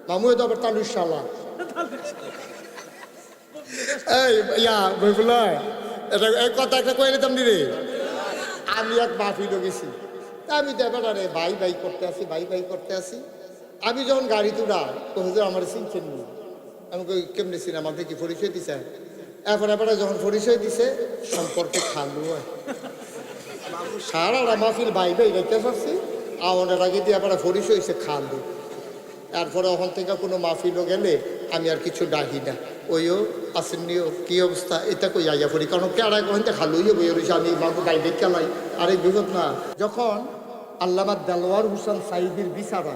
মামু তো আবার তালুর শালা। এই ইয়া বইগুলো এটা এই কথা একটা কয়ে নিতাম নি রে। আমি এক মাহফিলও গেছি, আমি তো এবার আরে বাই বাই করতে আসি, বাই বাই করতে আসি। আমি যখন গাড়ি তুলা তো হুজুর আমার চিনছেন নি। আমি কই কেমনি চিন, আমাকে কি পরিচয় দিছে? এখন এবারে যখন পরিচয় দিছে সম্পর্কে খালু হয় সারা মাহফিল বাই বাই রেখে পারছি। আমাদের আগে দিয়ে এবার পরিচয় হয়েছে খালু। তারপরে ওখান থেকে কোনো মাহফিলও গেলে আমি আর কিছু ডাকি না, ওইও আসেননিও কি অবস্থা এটা কই আইয়া পড়ি, কারণ কেড়াই কখন খালুইও বই রয়েছে, আমি বাবু বাইরে খেলাই আরে বিপদ না। যখন আল্লামা দেলোয়ার হোসেন সাইদির বিচারা,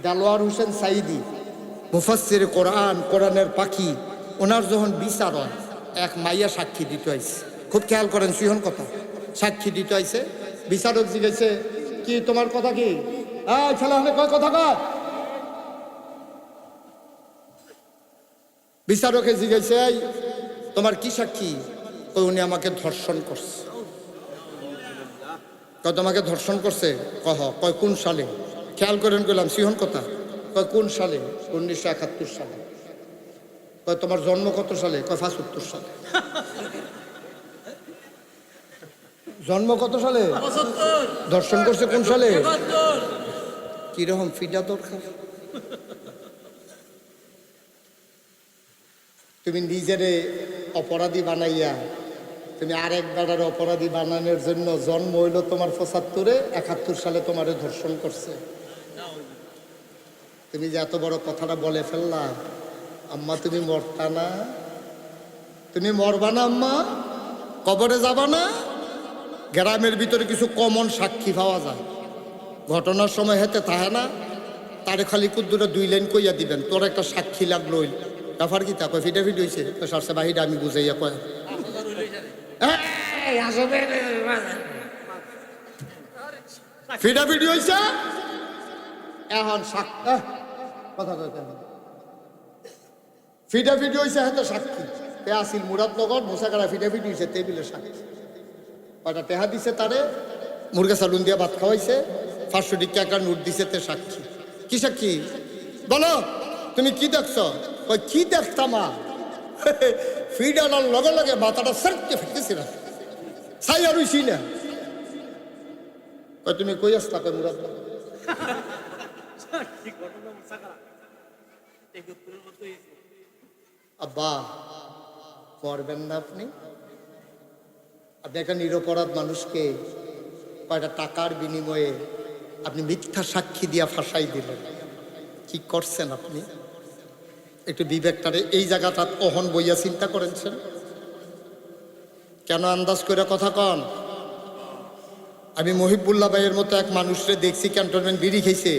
দেলোয়ার হোসেন সাইদি মুফাসসির কোরআন, কোরআনের পাখি, ওনার যখন বিচার হয় এক মাইয়া সাক্ষী দিতে আইছে। খুব খেয়াল করেন সিহন কথা, সাক্ষী দিতে আইছে। বিচারক জিজ্ঞেসে কি তোমার কথা কি? ছেলে হলে কয় কথা কয়। বিচারকে জিজ্ঞেসে তোমার কি সাক্ষী? কই উনি আমাকে ধর্ষণ করছে। কয় তোমাকে ধর্ষণ করছে? কহ। কয় কোন সালে? খেয়াল করেন কইলাম সিহন কথা। কয় কোন সালে? 1971 সালে। কয় তোমার জন্ম কত সালে? কয় 75 সালে। জন্ম কত সালে? ধর্ষণ করছে কোন সালে? কিরকম ফিডা দরকার? তুমি নিজেরে অপরাধী বানাইয়া তুমি আরেকবার অপরাধী বানানোর জন্য জন্ম হইল তোমার 75-এ, 71 সালে তোমারে ধর্ষণ করছে। তুমি যে এত বড় কথাটা বলে ফেললা, আম্মা তুমি মরতা না? তুমি মরবা না আম্মা? কবরে যাবা না? গ্রামের ভিতরে কিছু কমন সাক্ষী পাওয়া যায়, ঘটনার সময় হেতে থাকে না, তারে খালি কুদ্দুরে 2 লাইন কইয়া দিবেন, তোর একটা সাক্ষী লাগলো। ব্যাপার কি তা? কয় ফিটাফিট হয়েছে। সারছে বাহিরে আমি বুঝাইয়া কয় ফিটাফিট হয়েছে। এখন কথা ফিটাফিট হয়েছে, হ্যাঁ তো সাক্ষী তে আসিল মুরাদনগর মুসাকারা ফিটাফিট হয়েছে টেবিলের সাক্ষী। কয়টা টেহা দিছে তারে, মুরগা সালুন দিয়া ভাত খাওয়াইছে, 500 টাকা নোট দিছে তে সাক্ষী। কি সাক্ষী? বলো তুমি কি দেখছো? কই কি দেখতামা? ফিডালার লগে লগে মাথাটা সারকে ফেলতেছি না, সাই আর হইছি না। কই তুমি কই আসতা? কই মুরাদ আব্বা করবেন না আপনি? আপনি একটা নিরপরাধ মানুষকে কয়টা টাকার বিনিময়ে আপনি মিথ্যা সাক্ষী দিয়া ফাঁসাই দিলেন। কি করছেন আপনি? একটু বিবেকটারে এই জায়গাটা অহন বইয়া চিন্তা করেছেন? কেন আন্দাজ করে কথা কন? আমি মহিবুল্লাহ ভাইয়ের মতো এক মানুষরে দেখছি ক্যান্টনমেন্ট বিড়ি খেয়েছে,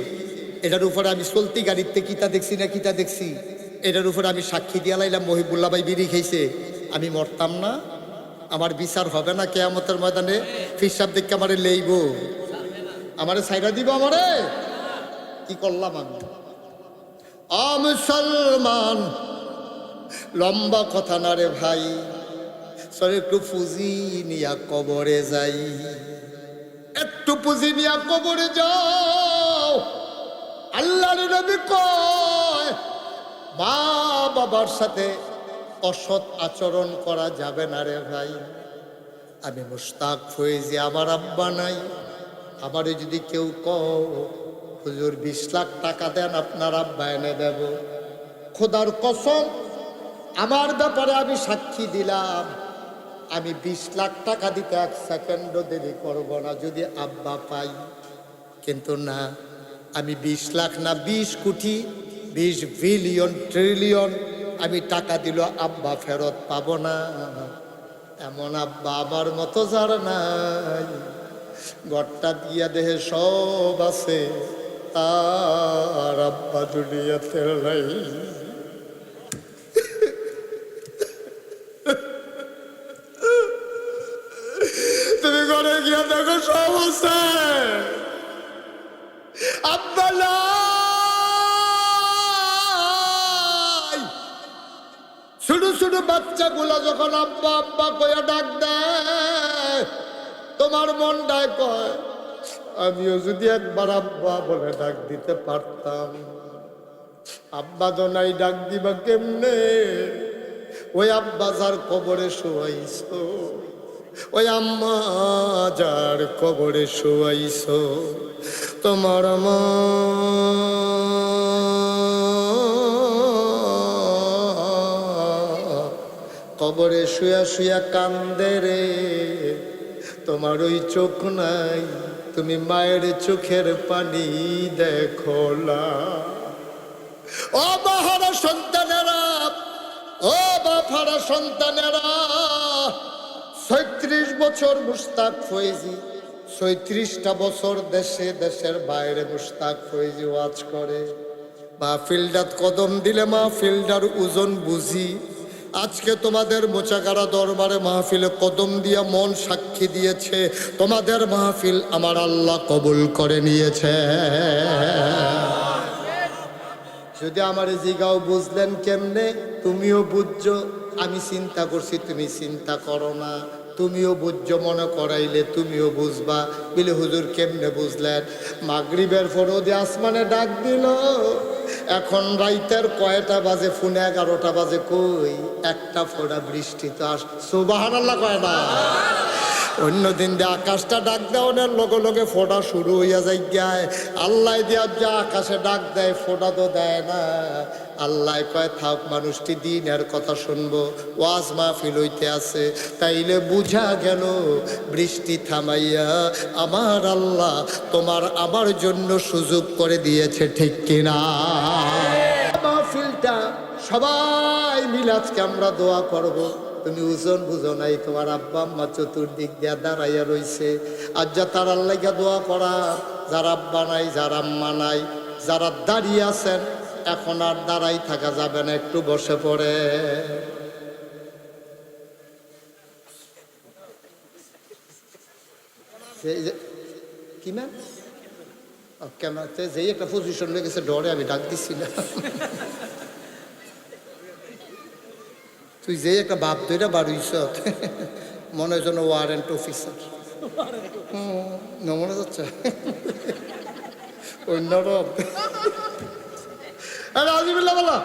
এটার উপরে আমি চলতি গাড়িতে কিতা দেখছি না কিতা দেখছি, এটার উপরে আমি সাক্ষী দিয়া লাইলাম মহিবুল্লাহ ভাই বিড়ি খেয়েছে। আমি মরতাম না? আমার বিচার হবে না কিয়ামতের ময়দানে? ফিসাব দেখে আমারে লেইব, আমারে ছাইরা দিব? আমারে কি করলাম আমি? মুসলমান লম্বা কথা না রে ভাই, সরে একটু পুঁজি নিয়া কবরে যাই, একটু পুঁজি নিয়া কবরে যাও। আল্লাহর নবী কয় মা বাবার সাথে অসৎ আচরণ করা যাবে না রে ভাই। আমি মুশতাক ফয়েজি, আমার আব্বা নাই, আমারে যদি কেউ কও হুজুর 20 লাখ টাকা দেন আপনার আব্বা এনে দেব, খোদার কসম আমার ব্যাপারে আমি সাক্ষী দিলাম, আমি 20 লাখ টাকা দিতে 1 সেকেন্ডও দেরি করব না যদি আব্বা পাই। কিন্তু না, আমি 20 লাখ না 20 কোটি 20 বিলিয়ন ট্রিলিয়ন আমি টাকা দিল আব্বা ফেরত পাবো না। এমন আব্বা আমার মতো যার নাই, ঘরটা দিয়া দেহে সব আছে, তার আব্বা দুনিয়াতে নাই। তুমি ঘরে গিয়া দেখো সব আছে, আব্বা নাই। ছোট ছোট বাচ্চাগুলা যখন আব্বা আব্বা কইয়া ডাক দেয়, তোমার মনটায় কয় আমিও যদি একবার আব্বা বলে ডাক দিতে পারতাম। আব্বা তো নাই, ডাক দিবা কেমনে? ওই আব্বা যার কবরে শোয়াইছো, ওই আম্মা যার কবরে শোয়াইছো, তোমার মা কবরে শুয়া শুয়া কান্দে রে। তোমার ওই চোখ নাই, তুমি মায়ের চোখের পানি দেখো না। ও বাহারা সন্তানেরা, ও বাফারা সন্তানেরা, 36 বছর মুস্তাক ফয়েজি, 36টা বছর দেশে দেশের বাইরে মুস্তাক ফয়েজি ওয়াজ করে। মাহফিলটাত কদম দিলে মাহফিলটার ওজন বুঝি। আজকে তোমাদের মোচাগাড়া দরবারে মাহফিলে কদম দিয়া মন সাক্ষী দিয়েছে, তোমাদের মাহফিল আমার আল্লাহ কবুল করে নিয়েছে। যদি আমার জিগাও বুঝলেন কেমনে? তুমিও বুঝছো, আমি চিন্তা করছি, তুমি চিন্তা করো না। তুমিও বুঝছো, মনে করাইলে তুমিও বুঝবা। বলে হুজুর কেমনে বুঝলেন? মাগরিবের ফরদে আসমানে ডাক দিল, এখন রাইতের কয়টা বাজে? ফোনে 11টা বাজে। কই একটা ফোঁটা বৃষ্টি তো আস। সুবহানাল্লাহ কয় না? অন্যদিন দিয়ে আকাশটা ডাক দেওয়ার লগে লগে ফোঁটা শুরু হইয়া যায় গায়। আল্লাহ দিয়া যা আকাশে ডাক দেয়, ফোঁটা তো দেয় না। আল্লাহ কয় থাক, মানুষটি দিনের কথা শুনবো, ওয়াজ মাহফিল হইতে আছে। তাইলে বুঝা গেল বৃষ্টি থামাইয়া আমার আল্লাহ তোমার আমার জন্য সুযোগ করে দিয়েছে, ঠিক কিনা? মাহফিলটা সবাই মিলে আজকে আমরা দোয়া করব। তুমি ওজন বুঝো নাই, তোমার আব্বা আম্মা চতুর্দিক দিয়া দাঁড়াইয়া রইছে। আর যা তারার লাগা দোয়া করা, যার আব্বা নাই, যার আম্মা নাই, যারা দাঁড়িয়ে আছেন, এখন আর দাঁড়াই থাকা যাবে না, একটু বসে পড়ে। কি ম্যাম ক্যামেরাতে যেই একটা পজিশন হয়ে গেছে, ডরে আমি ডাক দিছিলাম। তুই যে একটা বাপ ধরে বাড়িস, মনে হয় যেন ওয়ারেন্ট অফিসার। মনে যাচ্ছে অন্যরকম। রাজিবুল্লাহ বলো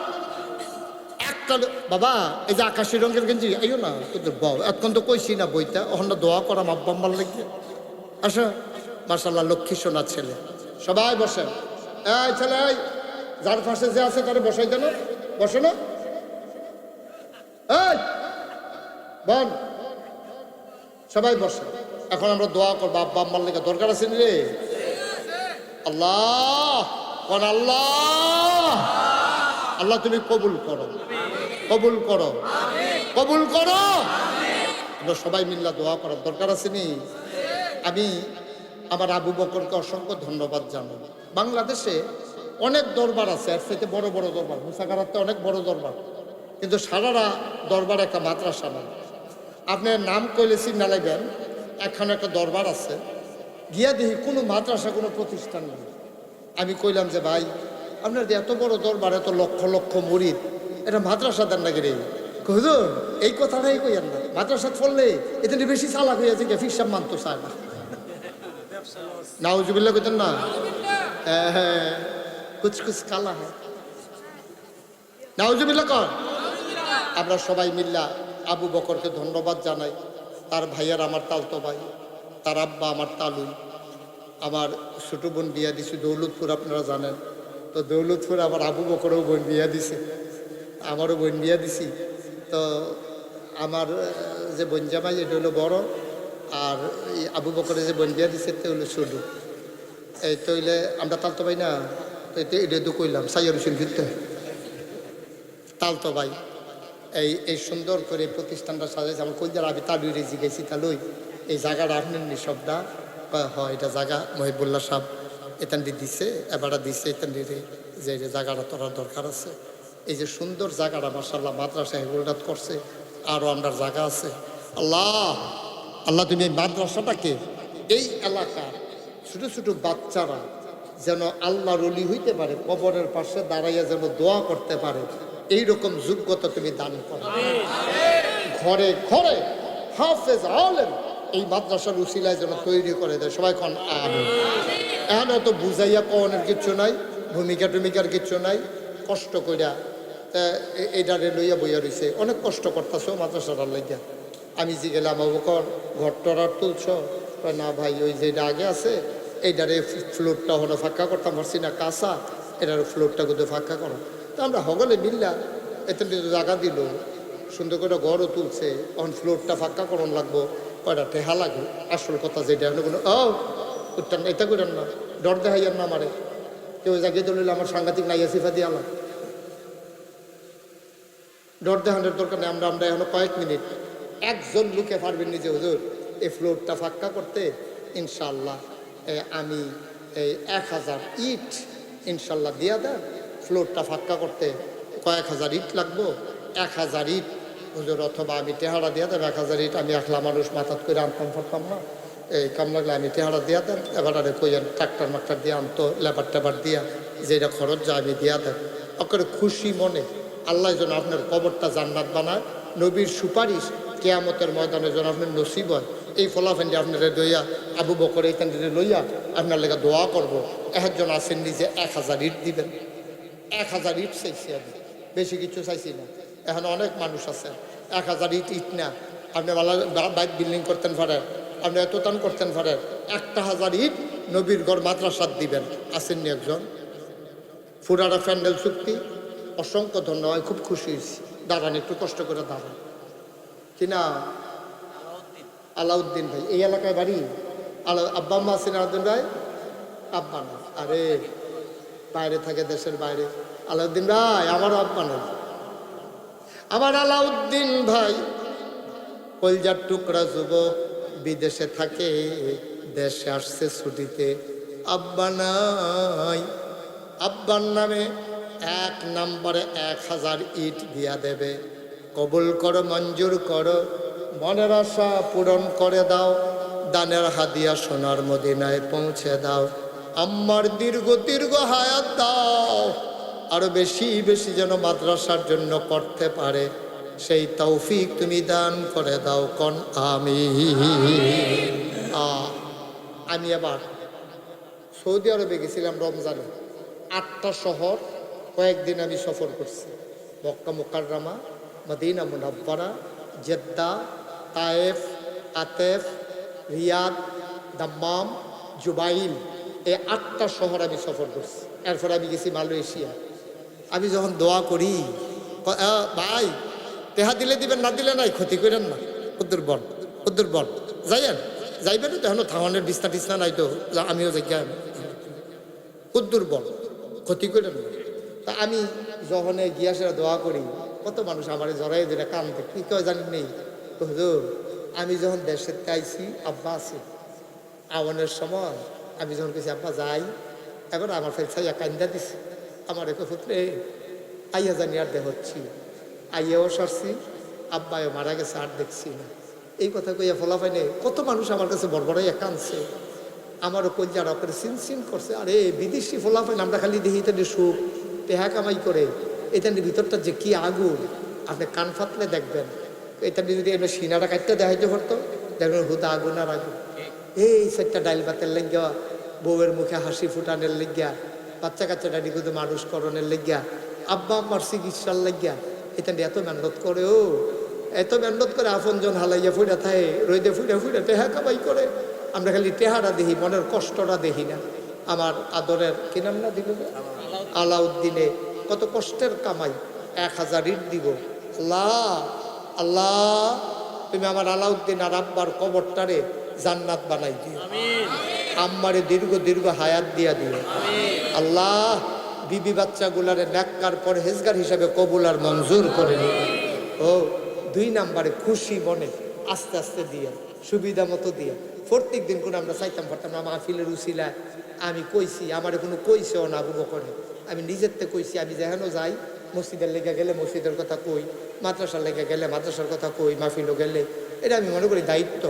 একটা বাবা, এই যে আকাশি রঙের গেঞ্জি আইও না, এখন তো কইছি না বইটা, ওখান দোয়া করাম আব্বা আম্মার লাগে। আসো, মাশাআল্লাহ লক্ষ্মী সোনা ছেলে। সবাই বসেন। এই ছেলে, যার পাশে যে আছে তারে বসাই দেন, বসে না। এই বল, সবাই বসে। এখন আমরা দোয়া করবো আব্বা আম্মার লেগে। দরকার আছে রে? আল্লাহ কোন আল্লাহ, আল্লাহ তুমি কবুল করো, কবুল করো, কবুল করো। আমরা সবাই মিল্লা দোয়া করার দরকার আছে নি? আমি আমার আবু বকরকে অসংখ্য ধন্যবাদ জানাবো। বাংলাদেশে অনেক দরবার আছে, এর সাথে বড় বড় দরবার, মুসাগারাতে অনেক বড় দরবার, কিন্তু সারারা দরবার একটা মাদ্রাসা নাই। আপনার নাম কইলে চিন্তা লাগবেন, এখানে একটা দরবার আছে, গিয়া দেখি কোনো মাদ্রাসা, কোনো প্রতিষ্ঠান নেই। আমি কইলাম যে ভাই, আপনার যে এত বড় দরবার, এত লক্ষ লক্ষ মুরিদ, এটা মাদ্রাসা দেন নাকি রে? হুজুর এই কথাটাই কইয়েন না, মাদ্রাসা পড়লে এতে বেশি চালাক হয়ে আছে, ফির সাহেব মানতে চায় না। নাউজুবিল্লাহ কইতেন না? হ্যাঁ, কুছ কুছ কালা হ্যাঁ। নাউজুবিল্লাহ কর। আমরা সবাই মিল্লা আবু বকরকে ধন্যবাদ জানাই। তার ভাইয়ার আমার তালতো ভাই, তার আব্বা আমার তালুই। আমার ছোটো বোন বিয়া দিছে দৌলতপুর, আপনারা জানেন তো। দৌলতপুর আমার আবু বকরও বোন বিয়া দিছে, আমারও বোন বিয়া দিছি। তো আমার যে বোন জামাই এটা হলো বড়, আর আবু বকরে যে বোন বিয়া দিছে এটা হলো ছোটো। এই তো হইলে আমরা তালতো ভাই না, তো এটা তো কইলাম সাইয়ার হোসেন ফিরতে তালতো ভাই। এই সুন্দর করে প্রতিষ্ঠানটা সাজাইছে। আমার কলজার আমি তালুই রেজি গেছি, তালুই এই জায়গাটা আপনার নিঃশব্দা হয়, এটা জায়গা মহিবুল্লাহ সাহেব এতান দিছে, এবারটা দিছে এতান যে জায়গাটা তোরার দরকার আছে। এই যে সুন্দর জায়গাটা মাশাআল্লাহ মাদ্রাসা হেগুলটাত করছে, আরও আমরা জায়গা আছে। আল্লাহ আল্লাহ তুমি এই মাদ্রাসাটাকে, এই এলাকার ছোটো ছোটো বাচ্চারা যেন আল্লাহর ওলি হইতে পারে, কবরের পাশে দাঁড়াইয়া যেন দোয়া করতে পারে, এইরকম যোগ্যতা তুমি দান করো। ঘরে ঘরে হাফেজ আলেম এই মাদ্রাসার উসিলায় যেন তৈরি করে দেয়। সবাই কোন আমিন। এখন তো বুঝাইয়া কওয়ানোর কিচ্ছু নাই, ভূমিকা টুমিকার কিচ্ছু নাই। কষ্ট কইরা এইটারে লইয়া বইয়া রয়েছে, অনেক কষ্ট করতেছ মাদ্রাসাটার লাগিয়া। আমি যে গেলাম অবকর ঘর টরার তুলছ, না ভাই ওই যেটা আগে আছে এইটারে ফ্লোরটা হলো ফাঁকা করতাম পারছি না, কাঁচা এটার ফ্লোরটা কিন্তু ফাঁকা করো। তো আমরা হগলে মিললা এত জায়গা দিল, সুন্দর করে ঘরও তুলছে, তখন ফ্লোরটা ফাঁকা করন লাগবো, কয়টা টেহা লাগে। আসল কথা যেটা কোনো উঠতাম না, এটা করেন না, ডর দেখাইয়ার না আমারে। কেউ জাগিয়ে তুলিলে আমার সাংঘাতিক নাইয়া সিফা দিয়ে আলাম, ডর দেখানোর দরকার নেই। আমরা এখনো কয়েক মিনিট, একজন লোকে পারবেন নিজে হুজুর এই ফ্লোরটা ফাঁকা করতে, ইনশাল্লাহ আমি এই 1000 ইট ইনশাল্লাহ দিয়া দেন। ফ্লোরটা ফাঁকা করতে কয়েক হাজার ইট লাগবো, 1000 ইট হুজুর, অথবা আমি টেহারা দিয়া দেন 1000 ইট। আমি একলা মানুষ মাথাত করে আনতাম পারতাম না, এই কাম লাগলে আমি টেহারা দিয়া দেন। এবার আরে কইয়েন ট্রাক্টার মাক্টার দিয়ে আনতো, লেবার টেবার দিয়া যেটা খরচ যায় আমি দিয়া দেন। ওকে খুশি মনে আল্লাহ যেন আপনার কবরটা জান্নাত বানায়, নবীর সুপারিশ কেয়ামতের ময়দানে যেন আপনার নসিব হয়। এই ফলাফেন্ডি আপনার লইয়া আবু বকর এই তান্ডে লইয়া আপনার লেগে দোয়া করবো। একজন আছেন নিজে 1000 ইট দিবেন, 1000 ইট চাইছি আমি, বেশি কিছু চাইছি না। এখন অনেক মানুষ আছেন 1000 ইট ইট না, আপনি বাইক বিল্ডিং করতেন পারেন, আপনি এত টান করতেন পারেন, 1000 ইট নবীর ঘর মাদ্রাসাত দিবেন। আসেননি একজন? ফুরারা প্যান্ডেল চুক্তি, অসংখ্য ধন্যবাদ, খুব খুশি হয়েছি। দাঁড়ান, একটু কষ্ট করে দাঁড়ান। কিনা আলাউদ্দিন ভাই, এই এলাকায় বাড়ি। আব্বা আম্মা আছেন আলাউদ্দিন ভাই? আব্বা না, আরে বাইরে থাকে, দেশের বাইরে। আলাউদ্দিন ভাই আমারও আব্বা না, আমার আলাউদ্দিন ভাই কলজার টুকরা যুবক, বিদেশে থাকে, দেশে আসছে ছুটিতে, আব্বা নাই। আব্বার নামে 1 নম্বরে 1000 ইট দিয়া দেবে। কবুল করো, মঞ্জুর করো, মনের আশা পূরণ করে দাও, দানের হাদিয়া সোনার মদিনায় পৌঁছে দাও। আম্মার দীর্ঘ দীর্ঘ হায়াত দাও, আরো বেশি বেশি যেন মাদ্রাসার জন্য করতে পারে, সেই তৌফিক তুমি দান করে দাও। কোন আমি আবার সৌদি আরবে গেছিলাম রমজানে, 8টা শহর কয়েকদিন আমি সফর করছি। Makkah Mukarramah, Madinah Munawwarah, Jeddah, Taif, আতেফ, রিয়াদ, দাম্মাম, জুবাইল, এই 8টা শহর আমি সফর করছি। এরপর আমি গেছি মালয়েশিয়া। আমি যখন দোয়া করি, ভাই তেহা দিলে দিবেন, না দিলে নাই, ক্ষতি করেন না, উদ্দুর বন যাইবেন তো, এখন থাওয়ানের বিছনা টিছনা নাই তো, আমিও যাই উদ্দুর বন, ক্ষতি করেন না। তা আমি যখন গিয়াসেরা দোয়া করি, কত মানুষ আমার জড়াই যেটা কান্দে, কি কেউ জানি নেই। তো হুজুর আমি যখন দেশের আইছি, আব্বা আছি আওয়ানের সময়, আমি যখন গেছি আব্বা যাই, এবার আমার ফের ছাইয়া কান্দা দিছে। আমার এক পুত্রে আইয়া জানি আর হচ্ছি, আইয়াও সারছি, আব্বাও মারা গেছে, আর দেখছি না। এই কথা কইয়া ফলাফাই নেই, কত মানুষ আমার কাছে বড়বড়াইয়া কাঁদছে, আমারও কলজার করে সিন করছে। আরে বিদেশি ফলাফাইন আমরা খালি দেখি এটা সুখ, টেহা কামাই করে, এটার ভিতরটা যে কি আগুন, আপনি কান ফাতলে দেখবেন। এটা যদি এমনি সিনাটা কাটতে দেখাইতে পারতো, দেখবেন হুদা আগুন আর আগুন। এই 4টা ডাইল ভাতের লেগিয়া, বউয়ের মুখে হাসি ফুটানের লেগিয়া, বাচ্চা কাচ্চাটা নিকুতো মানুষ করণের লেগিয়া, আব্বা আম্মার চিকিৎসার লেগিয়া, এটা এত মেহনত করে, এত মেহনত করে, আপনজন হালাইয়া ফুটা থাকে, রইদে ফুটা টেহা কামাই করে। আমরা খালি টেহারা দেখি, মনের কষ্টটা দেখি না। আমার আদরের কি নাম না দিল, আলাউদ্দিনে কত কষ্টের কামাই, 1000 ইট দিব। আল্লাহ আল্লাহ, তুমি আমার আলাউদ্দিন আর আব্বার কবরটারে জান্নাত বানাই দিও, আম্মারে দীর্ঘ দীর্ঘ হায়াত দিয়া দিও। আল্লাহ বিবি বাচ্চাগুলারে নেককার পরহেজগার হিসাবে কবুল আর মঞ্জুর করে নিও। ও 2 নম্বরে খুশি মনে আস্তে আস্তে দিয়া, সুবিধা মতো দিয়া। প্রত্যেক দিন কোনো আমরা চাইতাম পারতাম না, মাহফিলের উসিলায় আমি কইছি, আমার কোনো কইছেও না আবু বকরে, আমি নিজের থেকে কইছি। আমি যেখানেও যাই, মসজিদের লেগে গেলে মসজিদের কথা কই, মাদ্রাসার লেগে গেলে মাদ্রাসার কথা কই, মাহফিলও গেলে। এটা আমি মনে করি দায়িত্ব।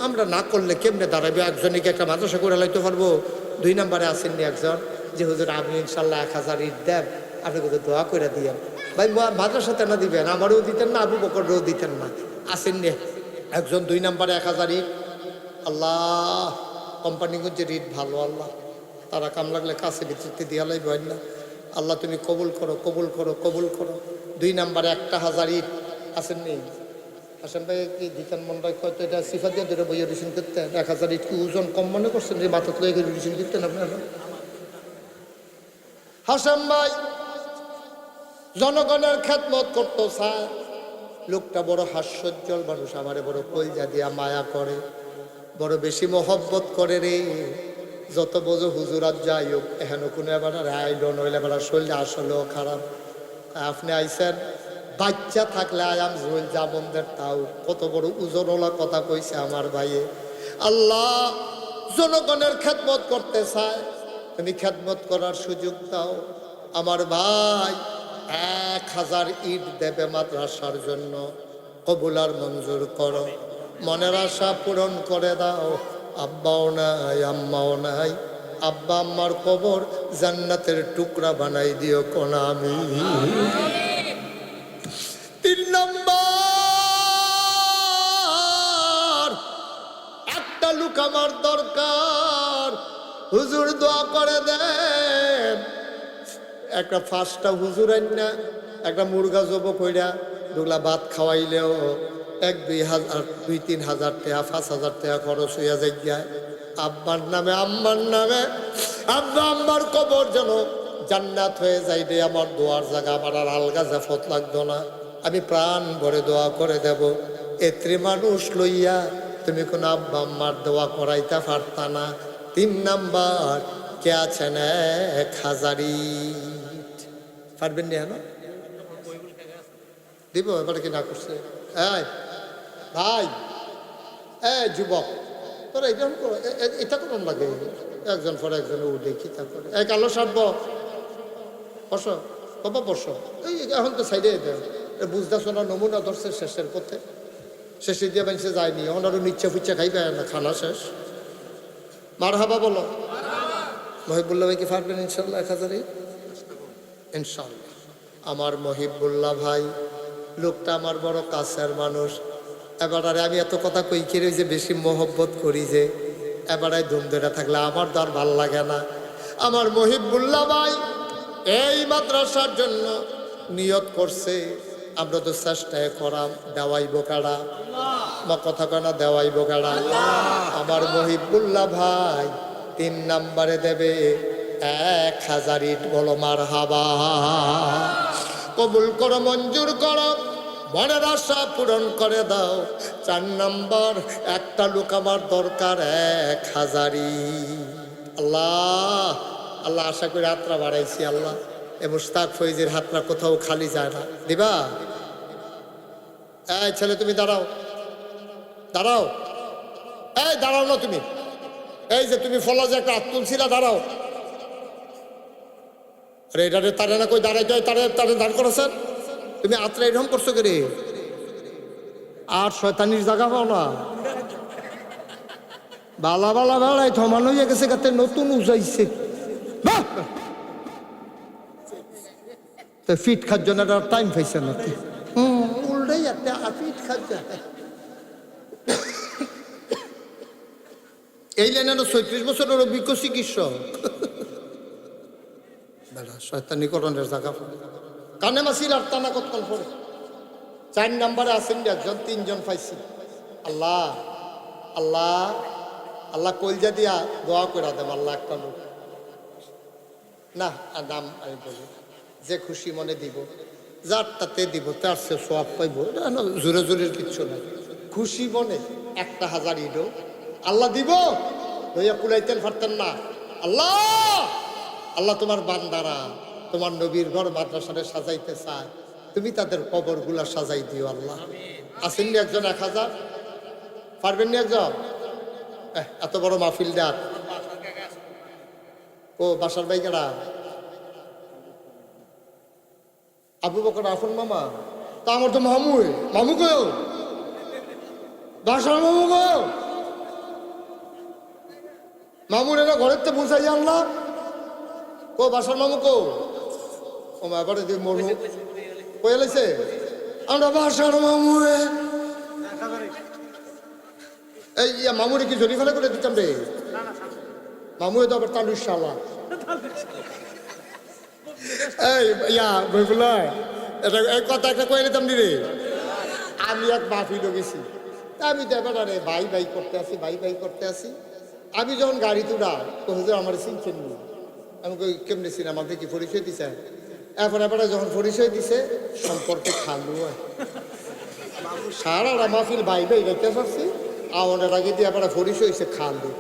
আমরা না করলে কেমনে দাঁড়াবে? একজনকে একটা মাদ্রাসা করে লাইতে পারবো। 2 নম্বরে আসেননি একজন যে হুজুর আপনি ইনশাল্লাহ 1000 ইট দেন, আপনি কিন্তু দোয়া করে দিয়েন। ভাই মাদ্রাসাতে না দিবেন, আমারও দিতেন না, আবু বকরেও দিতেন না। আসেননি একজন 2 নম্বরে 1000 ইট। আল্লাহ কোম্পানিগঞ্জের ইট ভালো, আল্লাহ তারা কাম লাগলে কাছে ভিতরতে দিয়া লাইবেন না। আল্লাহ তুমি কবুল করো, কবুল করো, কবুল করো। 2 নম্বরে 1000 ইট আছেন নেই? হাসান ভাই কি দিতেন মন রাখ, হয়তো এটা সিফা দিয়ে ধরে বইয়ে রিসিন করতেন। 1000 ইট কি ওজন কম মনে করছেন যে মাথা তুলে রিসিন করতেন আপনারা? হাসান ভাই জনগণের খেদমত করতো স্যার। লোকটা বড় হাস্যোজ্জ্বল মানুষ, আমারে বড় কলজা দিয়া মায়া করে, বড় বেশি মহব্বত করে রে। যত বোঝো হুজুরাত যাই হোক, এহেন কোনো এবার আইল নইলে এবার শরীরে আসলেও খারাপ। আপনি আইসেন, বাচ্চা থাকলে আয়াম জল জামনদের তাও কত বড় উজরওয়ালা কথা কইছে আমার ভাইয়ে। আল্লাহ জনগণের খেদমত করতে চায়, তুমি খেদমত করার সুযোগ দাও। আমার ভাই 1000 ইট দেবে মাদ্রাসার জন্য, কবুল আর মঞ্জুর করো, মনের আশা পূরণ করে দাও। আব্বাও নাই, আম্মাও নাই, আব্বা আম্মার কবর জান্নাতের টুকরা বানাই দিও কোন আমি। 3 নম্বর, একটা লোক আমার দরকার, হুজুর দোয়া করে দেন। একটা 5টা হুজুর আইনা একটা মুরগা জব কইরা দুগলা ভাত খাওয়াইলেও 1-2 হাজার 2-3 হাজার টাকা 5,000 টাকা খরচ হইয়া যায়। আব্বার নামে আম্মার নামে, আব্বা আম্মার কবর যেন জান্নাত হয়ে যাই রে। আমার দোয়ার জায়গা, আমার আর আলগা জাফত লাগতো না, আমি প্রাণ ভরে দোয়া করে দেব। এত্রে মানুষ লইয়া তুমি কোন আব্বা আম্মার দোয়া করাইতে পারতা না। 3 নাম্বার, কে আছেন 1000 ইট পারবেন না? হ্যাঁ দিব, এবার কি না করছে? এই ভাই, যুবক, তোরা এটা কোন লাগে? একজন পরে একজন উঠে কি তা করে। কালো সারব বসো বাবা, বসো। এই এখন তো সাইডে দেয়, বুঝতে শোনা নমুনা ধরছে শেষের পথে, শেষে দিয়ে বেঁচে যায়নি। এখন আরো নিচ্ছে ফুচ্ছে খাইবে না, খানা শেষ। মার হাবা বলো। মহিবুল্লাহ ভাই কি পারবেন ইনশাল্লাহ 1000 ইট? ইনশাল্লাহ। আমার মহিবুল্লাহ ভাই লোকটা আমার বড় কাছের মানুষ। এবারে আমি এত কথা কই খেয়ে যে বেশি মহব্বত করি যে, এবারে ধুম ধরে থাকলে আমার তো আর ভাল লাগে না। আমার মহিবুল্লাহ ভাই এই মাদ্রাসার জন্য নিয়ত করছে, আমরা তো চেষ্টায় করাম, দেওয়াইব কাড়া, মা কথা কেনা দেওয়াইব কাড়া। আমার মহিবুল্লাহ ভাই 3 নম্বরে দেবে 1000 ইট। বলো মার হাবা। কবুল করো, মঞ্জুর করো, মনের আশা পূরণ করে দাও। 4 নম্বর, একটা লোক আমার দরকার 1000 ইট। আল্লাহ আল্লাহ, আশা করি হাতটা বাড়াইছি আল্লাহ। এ মুস্তাক ফৈজির হাতটা কোথাও খালি যায় না, দিবা? এই ছেলে তুমি দাঁড়াও, দাঁড়াও, এই দাঁড়াও না তুমি। এই যে তুমি ফলাজ একটা হাত তুলছিলা, দাঁড়াও। আরে এটারে তারে না কই দাঁড়াই যায়, তারে তারে দাঁড় করেছেন তুমি। আত্রা এরকম করছো কে রে? আর শয়তানির জায়গা পাও না। বালা বালা বালাই থমানো হয়ে গেছে, গাতে নতুন উজাইছে। ফিট খার জন্য টাইম পাইছে না, উল্টাই একটা ফিট খার জন্য। এই লাইনে 36 বছরের অভিজ্ঞ চিকিৎসক। শয়তানিকরণের জায়গা কানে মাসির আর টানা কতক্ষণ পরে। 4 নম্বরে আছেন একজন, 3 জন পাইছি। আল্লাহ আল্লাহ আল্লাহ কলজা দিয়া দোয়া করে দেব। আল্লাহ একটা লোক না, নাম আমি বলি, যে খুশি মনে দিব, যারটাতে দিব তার সে সওয়াব পাইব। জোরে জোরের কিচ্ছু নাই, খুশি মনে 1000 ইট আল্লাহ দিব। লইয়া কুলাইতেন পারতেন না। আল্লাহ আল্লাহ তোমার বান্দারা তোমার নবীর ঘর মাদ্রাসারে সাজাইতে চায়, তুমি তাদের কবরগুলা সাজাই দিও আল্লাহ। আসেন নি একজন 1000? পারবেন নি একজন? এত বড় মাহফিল ডাক। ও বাসার বাইকেরা আবু বকর আফন মামা, তা আমার তো মামু, মামু কেউ বাসার মামু গো, মামুর এরা ঘরের তো বুঝাই আল্লাহ। কো বাসার মামু কো? ও মা এবারে মরু কয়ে লাইছে আমরা বাসার মামু। এই মামুরে কি জরি ফেলে করে দিতাম রে? মামু তো আবার তালুর শালা। এই ইয়া বইগুলা এটা এই কথা একটা কয়ে নিতাম রে। আমি এক মাহফিলও গেছি, তা আমি তো এবার আরে ভাই ভাই করতে আসি, ভাই ভাই করতে আসি। আমি যখন গাড়ি তুলা তো হুজুর আমার চিনছেন নি, আমি কই কেমনি চিন, আমাকে কি পরিচয় দিছে? এখন এবারে যখন পরিচয় দিছে সম্পর্কে খালু হয় সারা মাহফিল ভাই ভাই দেখতে পাচ্ছি, আমার আগে দিয়ে এবার পরিচয় হয়েছে খালু।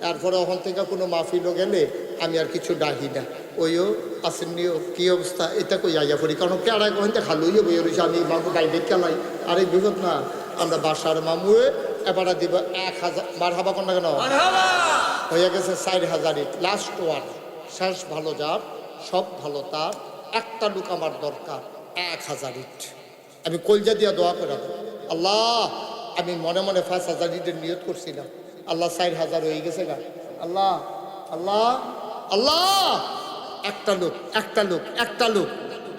তারপরে ওখান থেকে কোনো মাহফিলও গেলে আমি আর কিছু ডাকি না, ওইও আসেননিও কি অবস্থা এটা কই আইয়া পড়ি, কারণ কেড়াই কখন খালুইও বইয়ে রয়েছে, আমি মামু গাইডে খেলাই। আর এই বিপদ না, আমরা বাসার মামুয়ে এবারে দিব 1000 মার হাবা কর না কেন হয়ে গেছে 4000 ইট লাস্ট ওয়ান, শেষ ভালো যার সব ভালো তার, একটা লোক আমার দরকার 1000 ইট। আমি কলজা দিয়া দোয়া করে আল্লাহ, আমি মনে মনে 5000 ইটের নিয়ত করছিলাম, আল্লাহ 4000 হয়ে গেছে গা। আল্লাহ আল্লাহ আল্লাহ, একটা লোক একটা লোক একটা লোক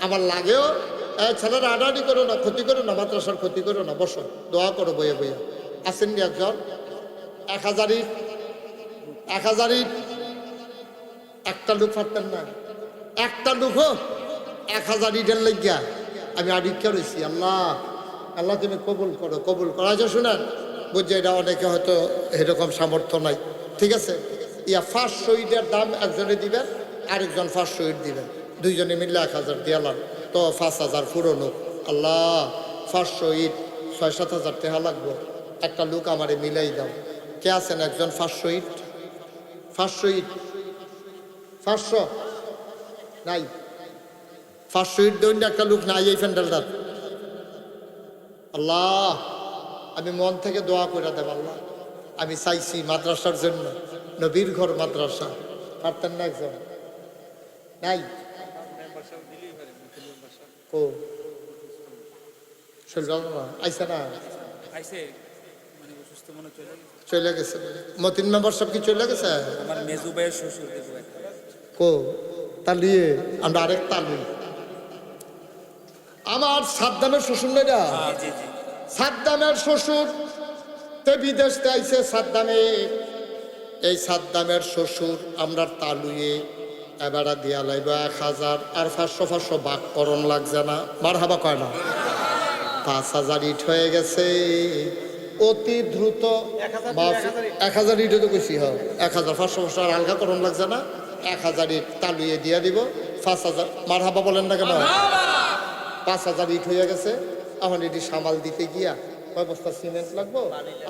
আমার লাগেও। ছেলেরা আডাআডি করো না, ক্ষতি করো না, মাদ্রাসার ক্ষতি করো না, বসো দোয়া করো বইয়ে বইয়ে। আসেননি একজন 1000 ইট 1000 ইট, একটা লোক পারতেন না, একটা লোক হোক 1000 ইটের লাগিয়া আমি আডিক্ষা রয়েছি। আল্লাহ আল্লাহ তুমি কবুল করো কবুল করো। আচ্ছা শুনেন, বুঝছে এটা অনেকে হয়তো এরকম সামর্থ্য নাই, ঠিক আছে। ইয়া 500 ইটের দাম একজনে দিবেন, আরেকজন 500 ইট দিবেন, দুইজনে মিললে 1000 দিয়ালাম, তো 5000 পুরনো। আল্লাহ 500 ইট 6-7 হাজার টাকা লাগবো, একটা লোক আমারে মিলাই দাও। কে আছেন একজন 500 ইট 500 ইট 500 নাই, 500 ইট দৈন্য একটা লোক নাই এই প্যান্ডেলটার। আল্লাহ আমি মন থেকে দোয়া করে দেব, আল্লাহ আমি চাইছি মাদ্রাসার জন্য, নবীর ঘর মাদ্রাসা, পারতেন না একজন নাই ও আইসা না চলে গেছে, মতিন মেম্বার সব কি চলে গেছে? আমার মেজু ভাইয়ের শ্বশুর কো তালিয়ে আমরা আরেক তালুই, আমার সাদ্দামের শ্বশুর নেই, সাদ্দামের শ্বশুর তে বিদেশ আইছে সাদ্দামে, এই সাদ্দামের শ্বশুর আমরা তালুয়ে এবারে দিয়া লাইব 1000, আর 500 ভাগ করণ লাগছে না, মার হাবা কয় না, 5000 ইট হয়ে গেছে অতি দ্রুত। 1000 ইটও তো বেশি হয়, 1000 500 আর আলগা করণ লাগছে না, 1000 ইট তালুয়ে দিয়া দিব 5000, মার হাবা বলেন না কেন, 5000 ইট হয়ে গেছে। এখন এটি সামাল দিতে গিয়া কয় বস্তা সিমেন্ট লাগবো,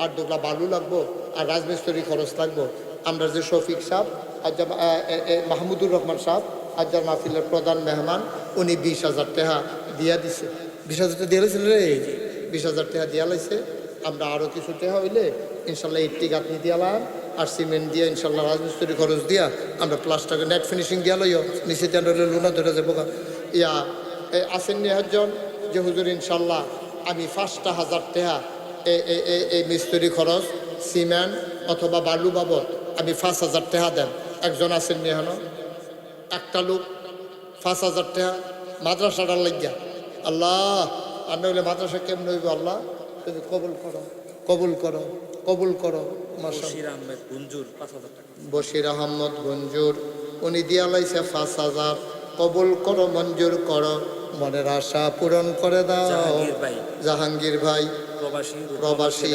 আর 2 বালু লাগবো, আর রাজমিস্ত্রি খরচ লাগবো। আমরা যে শফিক সাহেব মাহমুদুর রহমান সাহেব আজ্জার মাহফিলের প্রধান মেহমান, উনি 20,000 টাকা দিয়া দিছে, 20,000 টাকা দিয়া লাইছিল রে, 20,000 টাকা দিয়া লাইছে। আমরা আরও কিছু টাকা হইলে ইনশাল্লাহ ইট্টি গাঁথনি দিয়ালাম, আর সিমেন্ট দিয়ে ইনশাল্লাহ রাজমিস্ত্রি খরচ দিয়া আমরা প্লাস্টারে নেট ফিনিশিং দিয়া লইও, নিচে তেন লুনা ধরে যাবো ইয়া। আসেননি একজন যে হুজুর ইনশাল্লাহ আমি 5,000 টাকা এই মিস্ত্রি খরচ সিমেন্ট অথবা বালু বাবদ আমি 5,000 টাকা দেন, একজন আসেননি এখন একটা লোক 5,000 টাকা মাদ্রাসাটার লাগিয়া। আল্লাহ আর নইলে মাদ্রাসা কেমন হইব, আল্লাহ তুমি কবুল করো কবুল করো কবুল করো। বশির আহমদ গঞ্জুর উনি দিয়া লাইছে 5,000, কবুল করো মঞ্জুর করো, মনের আশা পূরণ করে দাও। জাহাঙ্গীর ভাই প্রবাসী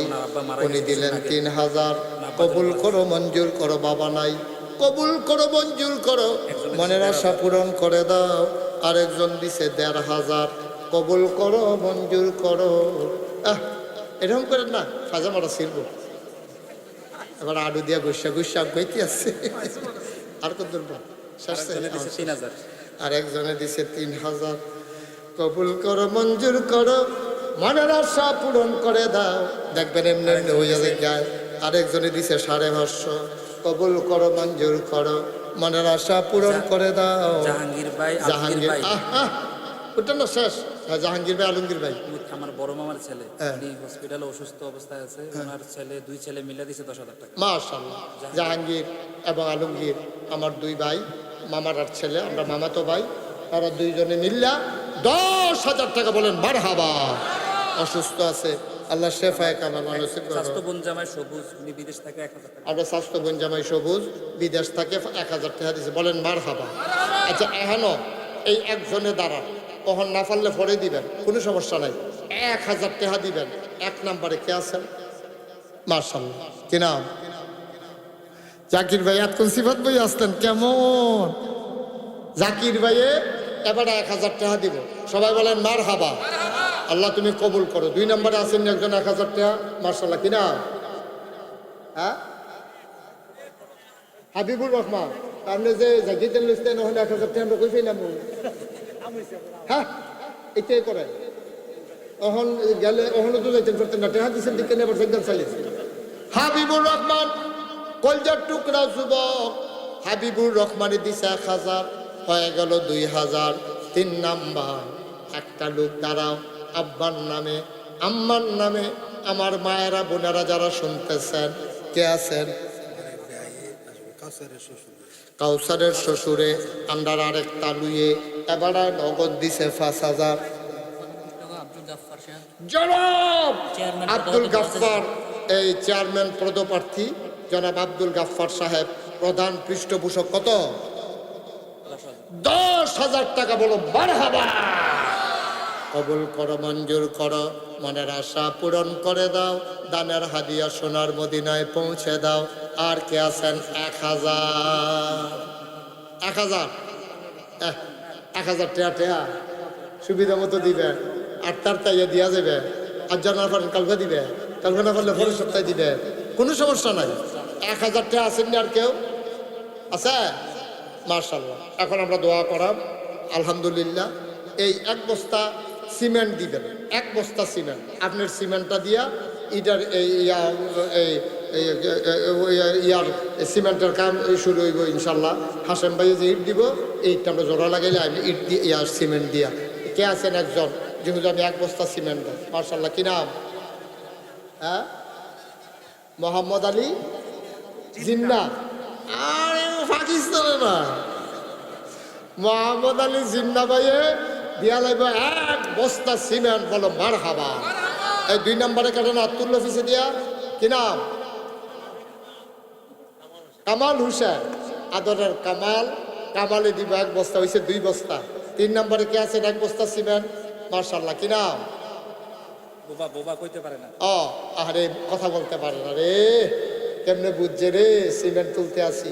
উনি দিলেন 3,000, কবুল করো মঞ্জুর করো, বাবা নাই, কবুল করো মঞ্জুর করো, মনের আশা পূরণ করে দাও। আরেকজন দিছে 1,500, কবুল করো মঞ্জুর করো। এরকম করেন না, সাজা মারা ছিল এবার আলু দিয়া গুসা গুসা গইতে আছে, আর কত দূর আর একজনে দিছে 3,000, কবুল করো মঞ্জুর করো, মনের আশা পূরণ করে দাও। দেখবেন এমনি এমনি হয়ে যায়। আরেকজনে দিছে 550, কবুল করো মঞ্জুর করো, মনের আশা পূরণ করে দাও। জাহাঙ্গীর ভাই, জাহাঙ্গীর ওটা না শেষ। জাহাঙ্গীর ভাই আলমগীর ভাই আমার বড় মামার ছেলে, উনি হসপিটালে অসুস্থ অবস্থায় আছে, ওনার ছেলে 2 ছেলে মিলে দিছে 10,000 টাকা। মাশাআল্লাহ। জাহাঙ্গীর এবং আলমগীর আমার 2 ভাই, মামার আর ছেলে, আমরা মামাতো ভাই, তারা 2 জনে মিল্লা 10,000 টাকা বলেন মারহাবা। অসুস্থ আছে আল্লাহ শেফায় কামাল নসিব করো। স্বাস্থ্য বোন জামাই সবুজ, উনি বিদেশ থেকে 1000 টাকা। আমরা স্বাস্থ্য জামাই সবুজ বিদেশ থেকে 1000 টাকা দিয়েছে, বলেন মার হাবা। আচ্ছা এখনো এই একজনে দাঁড়ান, কখন না পারলে পরে দিবেন, কোনো সমস্যা নাই। 1000 টাকা দিবেন। 1 নম্বরে কে আছেন? মাশাআল্লাহ, কি নাম? জাকির ভাই। এত সিফাত ভাই আসতেন কেমন? জাকির ভাইয়ে এবারে 1000 টাকা দিব। সবাই বলেন মার হাবা। আল্লাহ তুমি কবুল করো। 2 নম্বরে আছেন একজন 1000 টাকা, মাশাআল্লাহ, কি নাম? হ্যাঁ, হাবিবুর রহমান। আপনি যে জাকির লিস্টেন ওখানে 1000 টাকা আমরা কই পাইলাম? হ্যাঁ, এটাই করে। এখন গেলে ওখানে তো যাইতেন পারতেন না, টাকা দিচ্ছেন দিকে নেবার একদম চালিয়েছে। হাবিবুর রহমান কলজার টুকরা যুবক, হাবিবুর রহমানে দিছে 1000, হয়ে গেল 2000। 3 নাম্বার, একটা লোক দাঁড়াও, আব্বার নামে আম্মার নামে আমার মায়েরা বোনেরা যারা শুনতেছেন, কে আছেন? কাউসারের শ্বশুরে আমরা আরেকটা লুয়ে এবারে নগদ দিছে 5000। জনাব আব্দুল গাফফার, এই চেয়ারম্যান পদপ্রার্থী জনাব আব্দুল গাফফার সাহেব, প্রধান পৃষ্ঠপোষক। কত? 10,000 টাকা। বলো মারহাবা। কবুল করো, মঞ্জুর করো, মনের আশা পূরণ করে দাও, দানের হাদিয়া সোনার মদিনায় পৌঁছে দাও। আর কে আছেন? 1000 1000 টাকা সুবিধা মতো দিবেন। আর তার তাইয়া দিয়া যাবে। আর জানা পারেন কালকে দিবে, কালকে না পারলে পরের সপ্তাহে দিবে, কোনো সমস্যা নাই। 1000 টাকা আছেন না? আর কেউ আছে? মাশাআল্লাহ। এখন আমরা দোয়া করাম। আলহামদুলিল্লাহ। এই 1 বস্তা সিমেন্ট দিবেন, 1 বস্তা সিমেন্ট। আপনার সিমেন্টটা দিয়া ইটার ইয়ার সিমেন্টের কাম শুরু হইব ইনশাল্লাহ। হাসেম ভাই যে ইট দিব, এইটা আমরা জোড়া লাগাইলে আমি ইট দিয়ে ইয়ার সিমেন্ট দিয়া। কে আছেন একজন যেহেতু আমি 1 বস্তা সিমেন্ট দেন? মাশাল্লাহ, কি নাম? হ্যাঁ, মোহাম্মদ আলী জিন্না। আরে পাকিস্তানে না, মোহাম্মদ আলী জিন্না ভাইয়ে দিয়া লাগবে 1 বস্তা সিমেন্ট। বলো মার হাবা। এই 2 নম্বরে কাটেন আত্মুল অফিসে দিয়া। কি নাম? কামাল হুসেন। আদরের কামাল, কামালে দিব 1 বস্তা, হয়েছে 2 বস্তা। 3 নম্বরে কে আছেন? 1 বস্তা সিমেন্ট। মাশাআল্লাহ, কি নাম? বোবা, বোবা কইতে পারে না। আরে কথা বলতে পারে না রে, কেমনে বুঝছে রে? সিমেন্ট তুলতে আসি।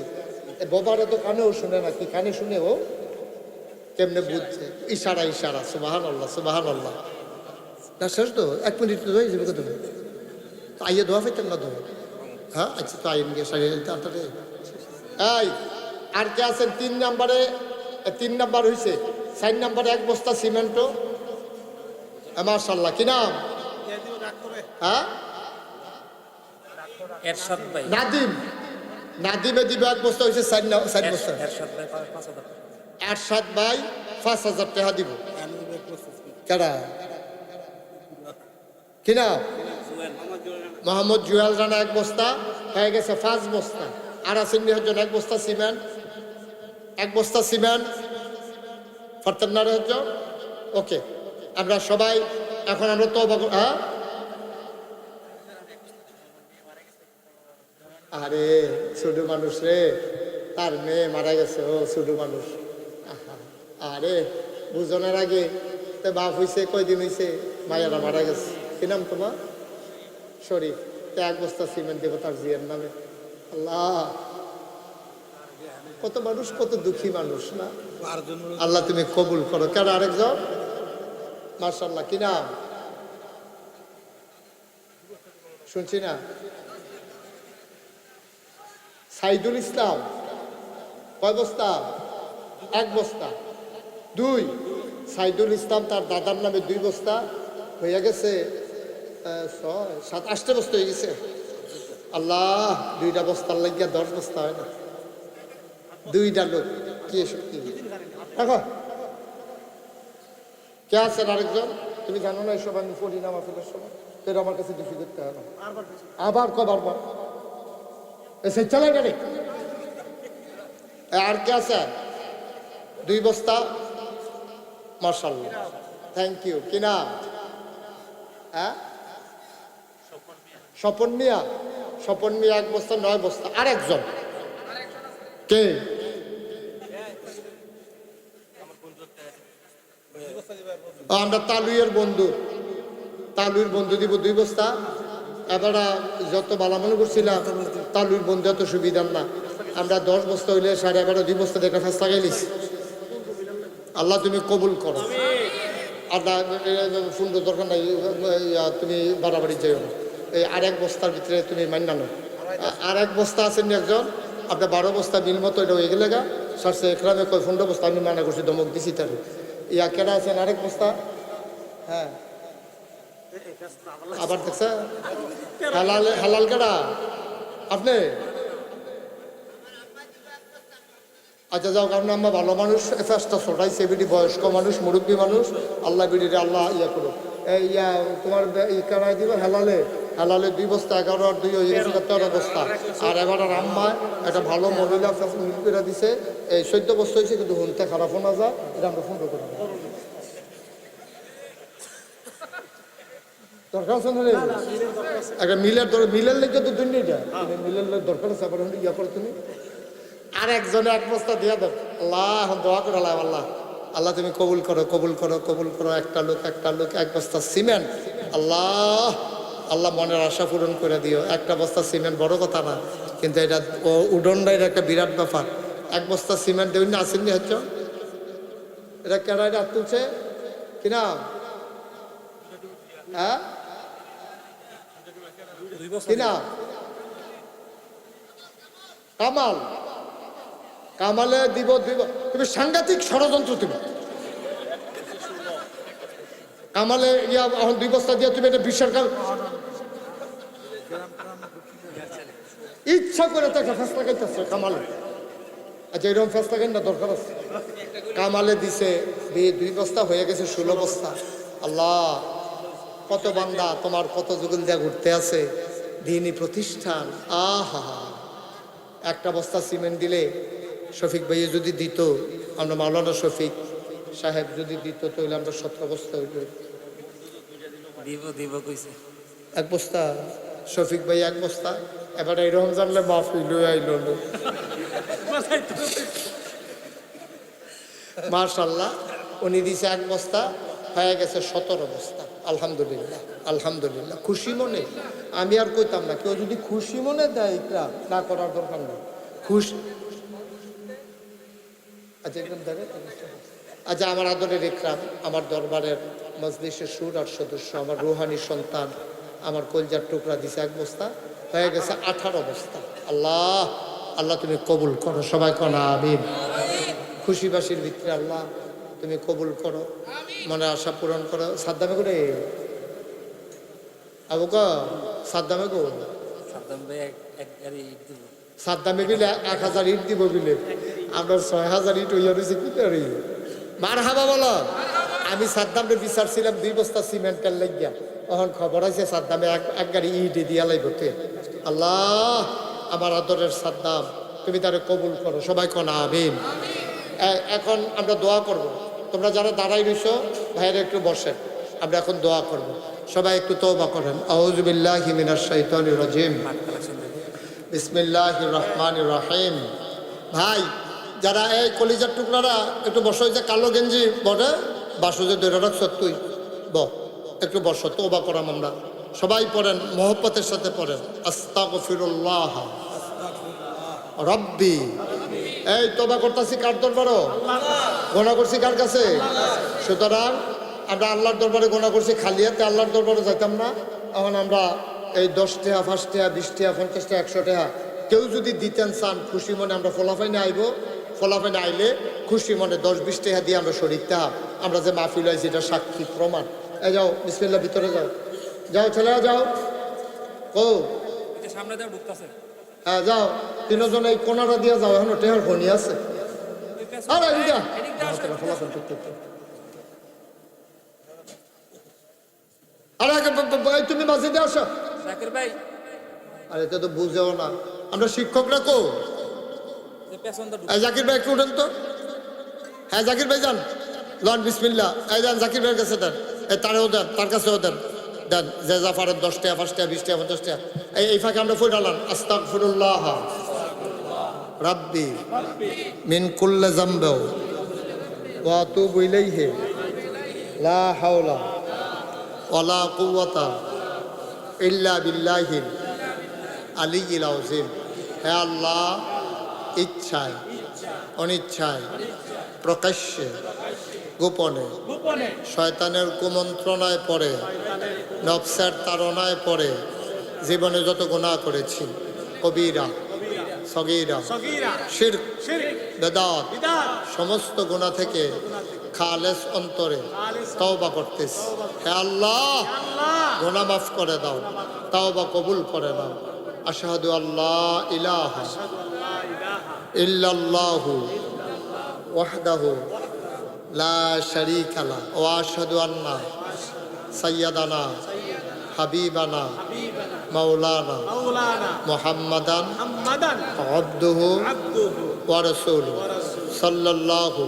বোবারে তো কানেও শুনে না, কি কানে শুনে ও? কেমনে বুঝছে? ইশারা ইশারা। সুবহানাল্লাহ, সুবহানাল্লাহ। না শেষ তো 1 মিনিট তো হয়ে যাবে। কত আইয়ে দোয়া পাইতেন না তো? হ্যাঁ, আচ্ছা তো আইন গিয়ে সারিয়ে তাড়াতাড়ি। এই আর কে আছেন? 3 নম্বরে, 3 নাম্বার হয়েছে। 4 নম্বরে 1 বস্তা সিমেন্টও। মাশাআল্লাহ, কি নাম? হ্যাঁ, এরশাদ ভাই। নাদিম। নাদিমে দিবে 1 বস্তা, হয়েছে 4 বস্তা। এরশাদ ভাই 5000 টাকা। এরশাদ ভাই 5000 টাকা দিব। কেডা? কি নাম? মোহাম্মদ জুয়েল রানা 1 বস্তা, হয়ে গেছে 5 বস্তা। আর আছেন হজন 1 বস্তা সিমেন্ট। 1 বস্তা সিমেন্ট পারতেন না হজ? ওকে, আমরা সবাই এখন আমরা তো আরে ছোট মানুষ রে, তার মেয়ে মারা গেছে। ও ছোট মানুষ। আরে বুঝনের আগে তো বাপ হয়েছে, কয়দিন হয়েছে মায়েরা মারা গেছে। কি নাম তোমার? শরীফ। তো 1 বস্তা সিমেন্ট দেবো তার জিয়ার নামে। আল্লাহ, কত মানুষ, কত দুঃখী মানুষ না? আল্লাহ তুমি কবুল করো। কেন আরেকজন? মাশাআল্লাহ, কি নাম? শুনছি না। সাইদুল ইসলাম। কয় বস্তা? 1 বস্তা। 2 সাইদুল ইসলাম তার দাদার নামে 2 বস্তা, হয়ে গেছে 6, 7, 8 বস্তা হয়ে গেছে। আল্লাহ, 2টা বস্তার লাগিয়া 10 বস্তা হয় না? 2টা লোক কি শক্তি। দেখো কে আছেন আরেকজন? তুমি জানো না এসব আমি পড়ি না মাহফিলের সময়, তো আমার কাছে ডিফি করতে হয় না। আবার কবার এসে চলে গেলে। আর কে আছে? 2 বস্তা। মাশাআল্লাহ, থ্যাংক ইউ। কি নাম? হ্যাঁ, স্বপন মিয়া, স্বপন মিয়া 1 বস্তা 9 বস্তা। আর একজন কে? আমরা তালুইয়ের বন্ধু, তালুইর বন্ধু দিব 2 বস্তা। এবারে যত বালা মনে করছিলাম তালুইর বন্ধু এত সুবিধার না, আমরা 10 বস্তা হইলে 11.5 2 বস্তা দেখা ফেস লাগাইলিস। আল্লাহ তুমি কবুল করো। আর সুন্দর দরকার নাই, তুমি বাড়াবাড়ি যাইও না। এই আর 1 বস্তার ভিতরে তুমি মান্য নাও। আর 1 বস্তা আছেন একজন, আপনার 12 বস্তা মিল মতো এটা হয়ে গেলে গা সারছে একরামে কয় 15 বস্তা আমি মানা করছি, ধমক দিছি তার। ইয়া কেনা আছেন আরেক বস্তা। হ্যাঁ আবার দেখছে হালাল, হালাল কেডা আপনি? আচ্ছা যাও, কারণ আমরা ভালো মানুষ, ফেসটা ছোটাইছে, বিডি বয়স্ক মানুষ, মুরব্বী মানুষ, আল্লাহ বিডিরে আল্লাহ ইয়া করো। ইয়া তোমার কেনাই দিব হেলালে, হেলালে 2 বস্তা 11 আর 2 হয়ে গেছিল 13 বস্তা। আর এবার আর আম্মা একটা ভালো মহিলা মিল দিছে, এই 14 বস্তা হয়েছে, কিন্তু হুনতে খারাপ না যায়, এটা আমরা ফোন করে দরকার আছে না একটা মিলের মিলের লেগে তো দুর্নীতিটা, মিলের দরকার আছে। আবার ইয়া করো তুমি আর একজনে 1 বস্তা দিয়া দেন। আল্লাহ দোয়া করে আল্লাহ, আল্লাহ তুমি কবুল করো, কবুল করো, কবুল করো। একটা লোক 1 বস্তা সিমেন্ট। আল্লাহ, আল্লাহ মনের আশা পূরণ করে দিও। 1 বস্তা সিমেন্ট বড় কথা না, কিন্তু এটা উডনডাইয়ের একটা বিরাট ব্যাপার। 1 বস্তা সিমেন্ট দেবেন না, আসেননি হচ্ছ এটা কেনায় হাত তুলছে কিনা? হ্যাঁ কিনা? কামাল, কামালে দিব। তুমি সাংঘাতিক ষড়যন্ত্র। তুমি কামালে ইয়া এখন 2 বস্তা দিয়ে তুমি এটা বিশ্বের ইচ্ছা করে তাকে ফেসলা খাইতেছে কামালে। আচ্ছা এরকম ফেসলা খাই না, দরকার আছে। কামালে দিছে 2 বস্তা হয়ে গেছে 16 বস্তা। আল্লাহ কত বান্দা তোমার কত যুগল দিয়া ঘুরতে আছে দিনী প্রতিষ্ঠান। আহা 1 বস্তা সিমেন্ট দিলে শফিক ভাইয়ে যদি দিত, আমরা মাওলানা শফিক সাহেব যদি দিত, তাহলে আমরা 17 বস্তা হইল। দিব কইছে 1 বস্তা শফিক ভাই 1 বস্তা। এবার এরকম জানলে মাফ হইল আইল। মাশাআল্লাহ উনি দিছে 1 বস্তা, হয়ে গেছে 17 বস্তা। আলহামদুলিল্লাহ, আলহামদুলিল্লাহ। খুশি মনে আমি আর কইতাম না, কেউ যদি খুশি মনে দেয় এটা না করার দরকার নেই। খুশি আচ্ছা একদম ধরে। আচ্ছা আমার আদরের ইকরাম, আমার দরবারের মজলিসের সুর আর সদস্য, আমার রুহানি সন্তান, আমার কলজার টুকরা দিছে 1 বস্তা, হয়ে গেছে 18 বস্তা। আল্লাহ, আল্লাহ তুমি কবুল করো। সবাই কনা আমিন। খুশি বাসির ভিতরে আল্লাহ তুমি কবুল করো, মনে আশা পূরণ করো। সাদ্দামে করে আবু ক সাদ্দামে গো সাদ্দাম ভাই এক গাড়ি ইট দিব। সাদ্দামে বিলে 1000 ইট দিব বিলে, আমরা 6000 ইট হইয়া রয়েছে কি করি। মার হাবা বলো। আমি সাদ্দামে বিচারছিলাম 2 বস্তা সিমেন্টের লাগিয়া, তখন খবর আছে সাদ্দামে এক গাড়ি ইট দিয়া লাইবতে। আল্লাহ আমার আদরের সাদ্দাম তুমি তারে কবুল করো। সবাই কনা আমিন। এখন আমরা দোয়া করব। তোমরা যারা দাঁড়াই রইছো ভাইয়েরা একটু বসেন, আমরা এখন দোয়া করব। সবাই একটু তওবা করেন। আউযু বিল্লাহি মিনাশ শাইতানির রাজিম, বিসমিল্লাহির রহমানির রহিম। ভাই যারা এই কলিজার টুকরারা একটু বসো, যে কালো গেঞ্জি বটে বাসো যে ধরে রাখছ তুই একটু বসো, তওবা করাম আমরা। সবাই পড়েন, মহব্বতের সাথে পড়েন। আস্তাগফিরুল্লাহ রব্বি। এই তওবা করতেছি কার দরবারও? গোনা করছি কার কাছে? সুতরাং আমরা আল্লাহর দরবারে গোনা করছি, খালি হাতে আল্লাহর দরবারে যাইতাম না। এখন আমরা এই 10 টাকা 5 টাকা 20 টাকা 50 টাকা 100 টাকা কেউ যদি দিতেন চান, খুশি মনে আমরা ফলাফাইনে আইব। ফলাফাইনে আইলে খুশি মনে 10-20 টাকা দিয়ে আমরা শরীর তাহা, আমরা যে মাহফিল হয়েছি এটা সাক্ষী প্রমাণ। এই যাও বিসমিল্লাহ, ভিতরে যাও, যাও ছেলেরা যাও। ও সামনে দাও ঢুকতাছে। হ্যাঁ যাও, 3 জন এই কোনাটা দিয়ে যাও, এখনো টেহার খনি আছে। আরে এইটা ফলাফল ঠিক ঠিক। আরে তুমি মসজিদে আসো জাকির ভাই। আরে এটা তো বুঝেও না, আমরা শিক্ষকরা কো। জাকির ভাই একটু উঠেন তো। হ্যাঁ জাকির ভাই যান, লন বিসমিল্লাহ। এই যান জাকির ভাইয়ের কাছে দেন, এই তারেও দেন, তার কাছেও দেন। দেন যে জাফারের 10 টাকা 5 টাকা 20 টাকা 50 টাকা এই ফাঁকে আমরা ফুটালাম আস্তাগফিরুল্লাহ রাব্বি মিন কুল্লি যামবি ওয়া আতুবু ইলাইহি লা হাওলা ওয়ালা কুওয়াতা ইল্লা বিল্লাহিল আলিয়্যিল আযীম। হে আল্লাহ, ইচ্ছায় অনিচ্ছায় প্রকাশ্যে গোপনে শয়তানের কুমন্ত্রণায় পড়ে নফসের তাড়নায় পড়ে জীবনে যত গুনাহ করেছি, কবিরা সগীরা শিরক বেদাত সমস্ত গুনাহ থেকে খালেস অন্তরে তওবা করতেছি। হে আল্লাহ, গুনাহ মাফ করে দাও, তওবা কবুল করে নাও। আশহাদু আল্লাহ ইলাহা ইল্লাল্লাহু ওয়াহদাহু লা শারীকা লাহু ওয়া আশহাদু আন্না সাইয়্যিদানা হাবিবানা মাওলানা মুহাম্মাদান আবদুহু ওয়া রাসূলুহু সাল্লাল্লাহু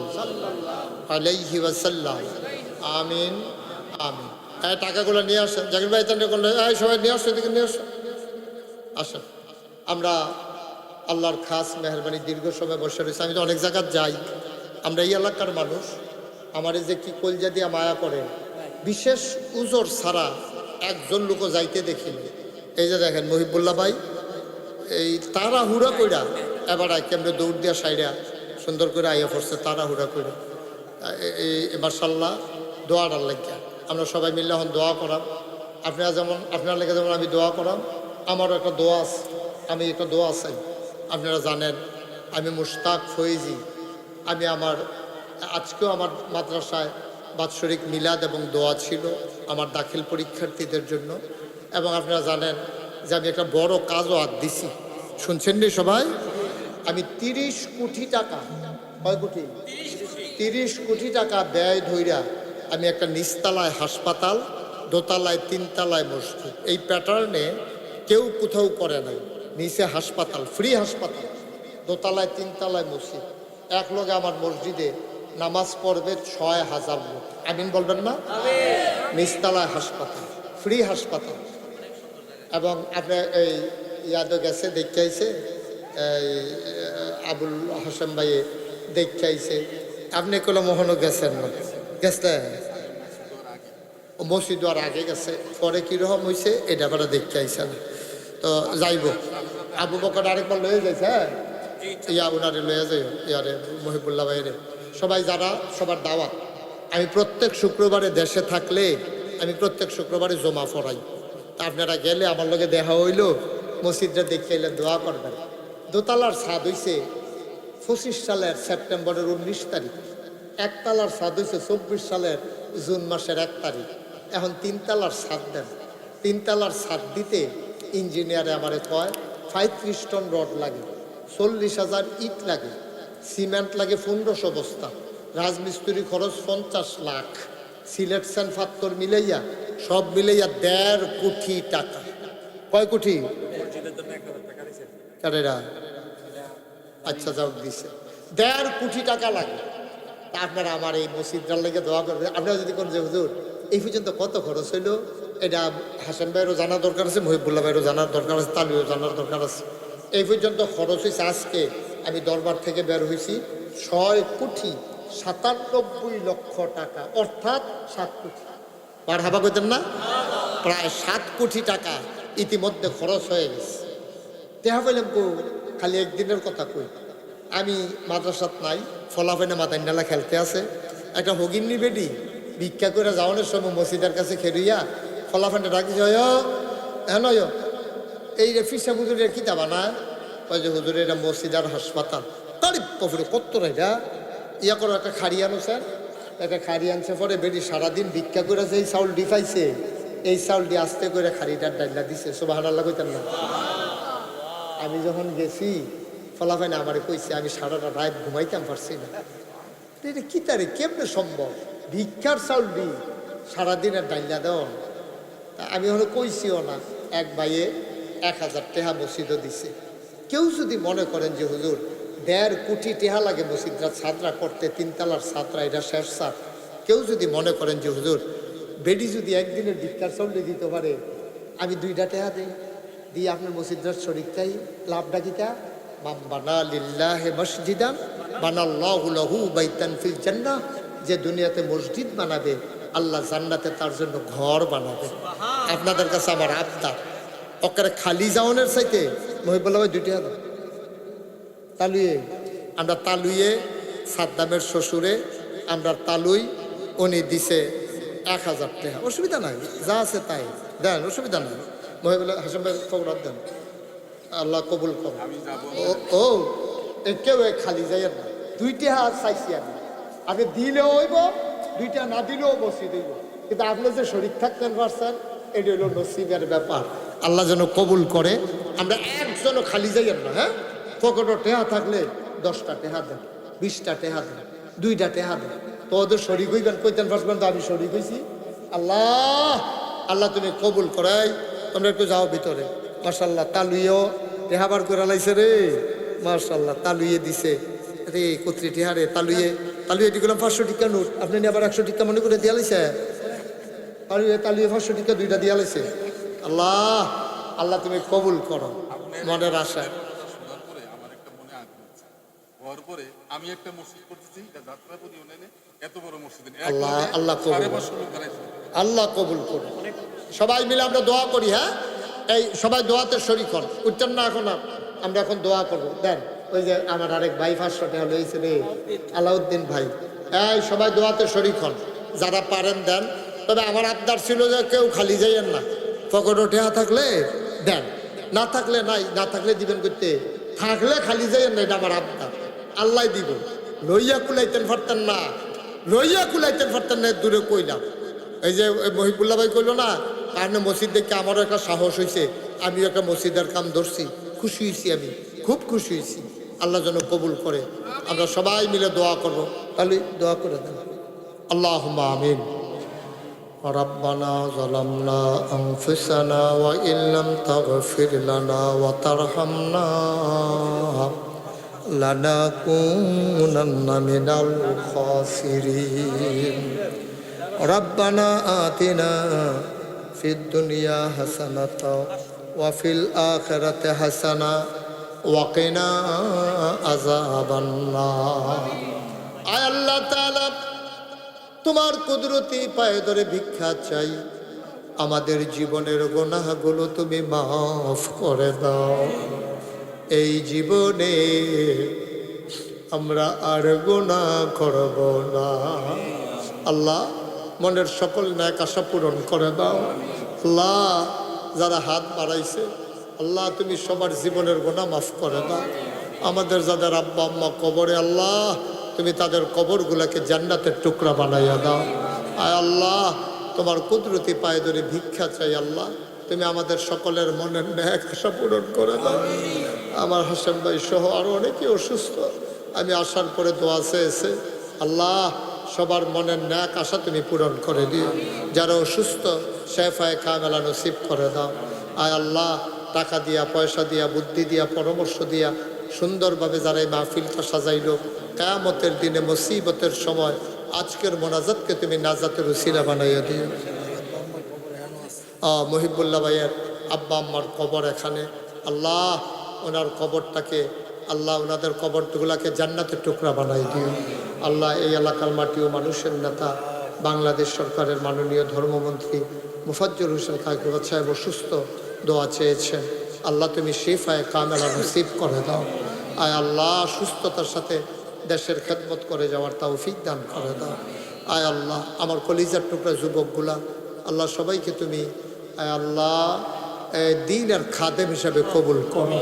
আলাইহি ওয়াসাল্লাম। আমিন আমিন। এই টাকাগুলো নিয়ে আসেন, জাকির ভাই তাহলে করলে এই সবাই নিয়ে আসো, এদিকে নিয়ে আসো। আসেন, আমরা আল্লাহর খাস মেহরবানি দীর্ঘ সময় বসে রয়েছে। আমি তো অনেক জায়গায় যাই, আমরা এই এলাকার মানুষ, আমার এই যে কি কলজা দিয়া মায়া করে, বিশেষ উজোর ছাড়া একজন লোকও যাইতে দেখিনি। এই যে দেখেন মহিবুল্লাহ ভাই, এই তাড়াহুড়া কইরা এবার কেমনে দৌড় দিয়া সাইডা সুন্দর করে আইয়া পড়ছে তাড়াহুড়া কইরা। এই মাশাআল্লাহ, দোয়াটার লাগিয়া আমরা সবাই মিলে এখন দোয়া করাম। আপনারা যেমন আপনার লেগে যেমন আমি দোয়া করাম, আমারও একটা দোয়া আছে, আমি একটা দোয়া চাই। আপনারা জানেন আমি মুশতাক ফয়েজি, আমি আজকেও আমার মাদ্রাসায় বাৎসরিক মিলাদ এবং দোয়া ছিল আমার দাখিল পরীক্ষার্থীদের জন্য। এবং আপনারা জানেন যে আমি একটা বড় কাজও হাত দিছি, শুনছেন নি সবাই? আমি 30 কোটি টাকা, কয় কোটি? 30 কোটি টাকা ব্যয় ধইরা আমি একটা নিচতলায় হাসপাতাল, দোতলায় 3 তলায় মসজিদ, এই প্যাটার্নে কেউ কোথাও করে নাই। নিচে হাসপাতাল, ফ্রি হাসপাতাল, দোতলায় 3 তলায় মসজিদ, এক লগে আমার মসজিদে নামাজ পড়বে 6000 লোক। আমিন বলবেন না? নিচতলায় হাসপাতাল, ফ্রি হাসপাতাল। এবং আপনার এই ইয়াদও গেছে, দেখে আইছে, এই আবুল হাসান ভাই দেখে আইছে, আপনি কোনো মোহনও গেছেন না? গেছেন? মসজিদ আর আগে গেছে, পরে কীরকম হয়েছে এটা আবার দেখতে আইসে না। তো যাইব, আবু বকর আরেকবার লয়ে যাইছে, হ্যাঁ ইয়া ওনারে লয়ে যাই, ইয়ারে মহিবুল্লাহ ভাইরে, সবাই যারা, সবার দাওয়াত। আমি প্রত্যেক শুক্রবারে দেশে থাকলে আমি প্রত্যেক শুক্রবারে জমা পড়াই। তা আপনারা গেলে আমার লগে দেখা হইল, মসজিদটা দেখে এলে দোয়া করবেন। দোতলার ছাদ হইছে 25 সালের সেপ্টেম্বরের 19 তারিখ, একতলার ছাদ হয়েছে 24 সালের জুন মাসের 1 তারিখ। এখন 3 তলার ছাদ দেন। 3 তলার ছাদ দিতে ইঞ্জিনিয়ারে আমারে কয় 35 টন রড লাগে, 40,000 ইট লাগে, সিমেন্ট লাগে 1500 বস্তা, রাজমিস্ত্রি খরচ 50 লাখ, সিলেট সেন্ট ফাত্তর মিলাইয়া সব মিলাইয়া 1.5 কোটি টাকা। কয় কোটি? কারেরা আচ্ছা যাও দিছে, 1.5 কোটি টাকা লাগে। তা আপনারা আমার এই মসজিদটার লেগে দোয়া করবেন। আপনারা যদি কোন যে হুজুর এই পর্যন্ত কত খরচ হইলো, এটা হাসান ভাইয়েরও জানার দরকার আছে, মহিবুল্লাহ ভাইয়েরও জানার দরকার আছে, তালিও জানার দরকার আছে। এই পর্যন্ত খরচ হয়েছে, আজকে আমি দরবার থেকে বের হয়েছি 6,97,00,000 টাকা, অর্থাৎ 7 কোটি। আর হাবা কইতেন না, প্রায় 7 কোটি টাকা ইতিমধ্যে খরচ হয়ে গেছে। দেখা পেলাম কো, খালি একদিনের কথা কই, আমি মাদ্রাসাত নাই, ফলাফেনে মাথায় নালা খেলতে আছে, একটা হগিন্নি বেডি ভিক্ষা করে যাওয়ানোর সময় মসজিদের কাছে খেলুইয়া ফলাফেনটা ডাকি যায়, হ্যাঁ নয় এই রে ফিসা হুজুরের কিতাবা না, ওই যে হুজুরের এটা মসজিদ আর হাসপাতাল, তারই পফরে কত এটা ইয়া করো, একটা খাড়ি আনো স্যার, একটা খাড়ি আনছে, পরে বেডি সারাদিন ভিক্ষা করে যে এই চাউল ডি পাইছে, এই চাউল দিয়ে আস্তে করে খাড়িটার ডাইলা দিছে। সুবহানাল্লাহ কইতেন না? আমি যখন গেছি ফলাফাইনে আমারে কইছে, আমি সারাটা রাত ঘুমাইতাম পারছি না। এটা কি তারে কেমনে সম্ভব, ভিক্ষার চাউল দি সারাদিনের ডাইলা দেওয়া? আমি ওখানে কইছিও না। এক ভাইয়ে 1000 টাকা মসজিদও দিছে। কেউ যদি মনে করেন যে হুজুর 1.5 কোটি টাকা লাগে মসজিদরা ছাত্রা করতে, 3 তলার ছাত্রা, এটা শেষ ছাদ, কেউ যদি মনে করেন যে হুজুর বেডি যদি একদিনের ভিক্ষার চল্লি দিতে পারে, আমি 2টা টাকা দিই, দিয়ে আপনার মসজিদের শরীক চাই, লাভটা কিটা? বানা লিল্লাহে মসজিদান বানাল্লাহু লাহু বাইতান ফিল জান্নাহ, যে দুনিয়াতে মসজিদ বানাবে আল্লাহ জান্নাতে তার জন্য ঘর বানাবে। আপনাদের কাছে আমার আবদার, ওকে খালি যাওয়ানোর চাইতে মহিবুল্লাহ ভাই 2 টাকা দাও। তালুয়ে আমরা তালুয়ে সাদ্দামের শ্বশুরে আমরা তালুই উনি দিছে 1000 টাকা, অসুবিধা নাই, যা আছে তাই দেন, অসুবিধা নাই। মহিবুল্লাহ হাসান ভাই খবর দেন, আল্লাহ কবুল করুন। ও কেউ খালি যাই না, 2 টাকা চাইছি আমি, আগে দিলেও হইব, 2 টাকা না দিলেও বসি দিব, কিন্তু আপনি যে শরীর থাকতেন পারছেন, এটা হলো নসিবের ব্যাপার। আল্লাহ যেন কবুল করে। আমরা একজনও খালি যাই না। হ্যাঁ, পকেটে টেহা থাকলে 10টা টেহা দেন, 20টা টেহা দেন, 2টা টেহা দেন, তো ওদের শরীর হইবেন, কইতেন পারবেন তো আমি শরীর হয়েছি। আল্লাহ আল্লাহ তুমি কবুল করাই। তোমরা একটু যাও ভিতরে। মাশাল্লাহ তালুইও টেহাবার করে লাইছে রে, মাশাল্লাহ তালুইয়ে দিছে রে, কত্রি টেহারে তালুইয়ে তালুইয়ে দিলাম 500 টাকা নোট, আপনি আবার 100 টাকা মনে করে দিয়া লাইছে। তালুইয়ে 500 টাকা 2টা দিয়া লাইছে। আল্লাহ আল্লাহ তুমি কবুল করো মনের আশা। আমি একটা মসজিদ করতেছি, যাত্রাপুর ইউনিয়নে এত বড় মসজিদ। আল্লাহ আল্লাহ কবুল, আল্লাহ কবুল করুন। সবাই মিলে আমরা দোয়া করি। হ্যাঁ, এই সবাই দোয়াতে শরীক হন। উঠছেন না এখন? আমরা এখন দোয়া করবো। দেন ওই যে আমার আরেক ভাই 500 টাকা লইছে রে, আলাউদ্দিন ভাই। এই সবাই দোয়াতে শরীক হন, যারা পারেন দেন। তবে আমার আবদার ছিল যে কেউ খালি যাইয়েন না, পকেটে টেহা থাকলে দেন, না থাকলে নাই, না থাকলে দিবেন করতে, থাকলে খালি যাইয়েন না, এটা আমার আবদার। আল্লাহ দিব, লইয়া কুলাইতেন পারতেন না, লইয়া কুলাইতেন পারতেন না, দূরে কইলাম। এই যে মহিবুল্লাহ ভাই কইল না, কারণ মসজিদ দেখে আমারও একটা সাহস হয়েছে, আমিও একটা মসজিদের কাম ধরছি, খুশি হয়েছি, আমি খুব খুশি হয়েছি। আল্লাহ যেন কবুল করে। আমরা সবাই মিলে দোয়া করবো। তাহলে দোয়া করে দেন। আল্লাহুম্মা আমিন। রব্বানা যালামনা আনফুসানা ওয়া ইল্লাম তাগফির লানা ওয়া তারহামনা লানাকুনান্না মিনাল খাসিরিন। রব্বানা আতিনা ফিদ দুনিয়া হাসানাতাও ওয়া ফিল আখিরাতি হাসানা ওয়া কিনা আযাবান নার। আয় আল্লাহ তাআলা, তোমার কুদরতি পায়ে ধরে ভিক্ষা চাই, আমাদের জীবনের গুনাহগুলো তুমি মাফ করে দাও। এই জীবনে আমরা আর গুনাহ করব না। আল্লাহ মনের সকল ন্যাক আশা পূরণ করে দাও। আল্লাহ যারা হাত বাড়াইছে, আল্লাহ তুমি সবার জীবনের গুনাহ মাফ করে দাও। আমাদের যাদের আব্বা আম্মা কবরে, আল্লাহ তুমি তাদের কবরগুলোকে জান্নাতের টুকরা বানাইয়া দাও। আয় আল্লাহ, তোমার কুদরতি পায়ে ধরে ভিক্ষা চাই। আল্লাহ তুমি আমাদের সকলের মনের ন্যাক আশা পূরণ করে দাও। আমার হাসান ভাই সহ আরো অনেকে অসুস্থ, আমি আসার পরে দোয়া চেয়েছে। আল্লাহ সবার মনের ন্যাক আশা তুমি পূরণ করে দিও। যারা অসুস্থ শেফায়ে কামেলা নসিব করে দাও। আয় আল্লাহ, টাকা দিয়া, পয়সা দিয়া, বুদ্ধি দিয়া, পরামর্শ দিয়া সুন্দরভাবে যারা এই মাহফিলটা সাজাইলো, কিয়ামতের দিনে মুসিবতের সময় আজকের মোনাজাতকে তুমি নাজাতের উসিলা বানাইয়া দিও। মহিবুল্লাহ ভাইয়ের আব্বা আম্মার কবর এখানে, আল্লাহ ওনার কবরটাকে, আল্লাহ ওনাদের কবরগুলাকে জান্নাতের টুকরা বানাই দিও। আল্লাহ এই এলাকার মাটি ও মানুষের নেতা, বাংলাদেশ সরকারের মাননীয় ধর্মমন্ত্রী মুফাজ্জল হোসেন খায়কুবাদ সাহেব অসুস্থ, দোয়া চেয়েছেন। আল্লাহ তুমি শিফায়ে কামেলা নসিব করে দাও। আয় আল্লাহ সুস্থতার সাথে দেশের খেদমত করে যাওয়ার তৌফিক দান করে দাও। আয় আল্লাহ আমার কলিজার টুকরা যুবকগুলা, আল্লাহ সবাইকে তুমি আয় আল্লাহ দ্বীনের খাদেম হিসাবে কবুল করো।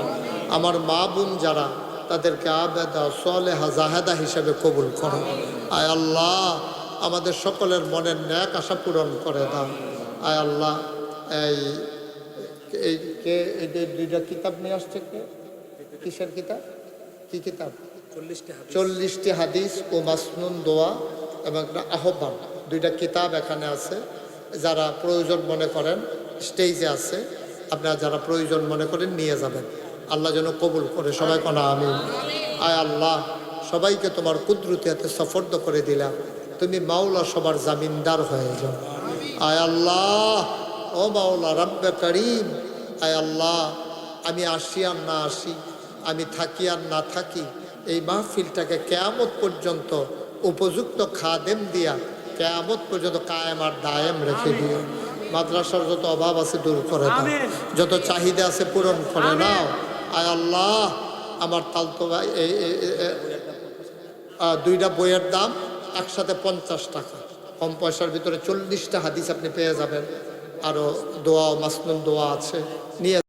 আমার মা বোন যারা, তাদেরকে আবেদা সালেহা জাহেদা হিসাবে কবুল করো। আয় আল্লাহ আমাদের সকলের মনের ন্যাক আশা পূরণ করে দাও। আয় আল্লাহ এই কে এই 2টা কিতাব নিয়ে আসছে, কে কিসের কিতাব, কি কিতাব? 40টি হাদিস ও মাসনুন দোয়া এবং একটা আহ্বান, 2টা কিতাব এখানে আছে। যারা প্রয়োজন মনে করেন স্টেজে আছে, আপনারা যারা প্রয়োজন মনে করেন নিয়ে যাবেন। আল্লাহ যেন কবুল করে। সবাই কোনা আমিন। আয় আল্লাহ সবাইকে তোমার কুদরতি হাতে সফর্দ করে দিলাম। তুমি মাওলা সবার জামিনদার হয়ে যাও। আয় আল্লাহ, ও মাওলা রব্বে করিম, আয় আল্লাহ, আমি আসি আর না আসি, আমি থাকি আর না থাকি, এই মাহফিলটাকে কিয়ামত পর্যন্ত উপযুক্ত খাদেম দিয়া কিয়ামত পর্যন্ত কায়েম আর দায়েম রেখে দিও। মাদ্রাসার যত অভাব আছে দূর করে দাও, যত চাহিদা আছে পূরণ করে নাও। আয় আল্লাহ, আমার তালতো ভাই দুইটা বইয়ের দাম একসাথে 50 টাকা, কম পয়সার ভিতরে 40টা হাদিস আপনি পেয়ে যাবেন। আরও দোয়া, মাসনুন দোয়া আছে, নিয়ে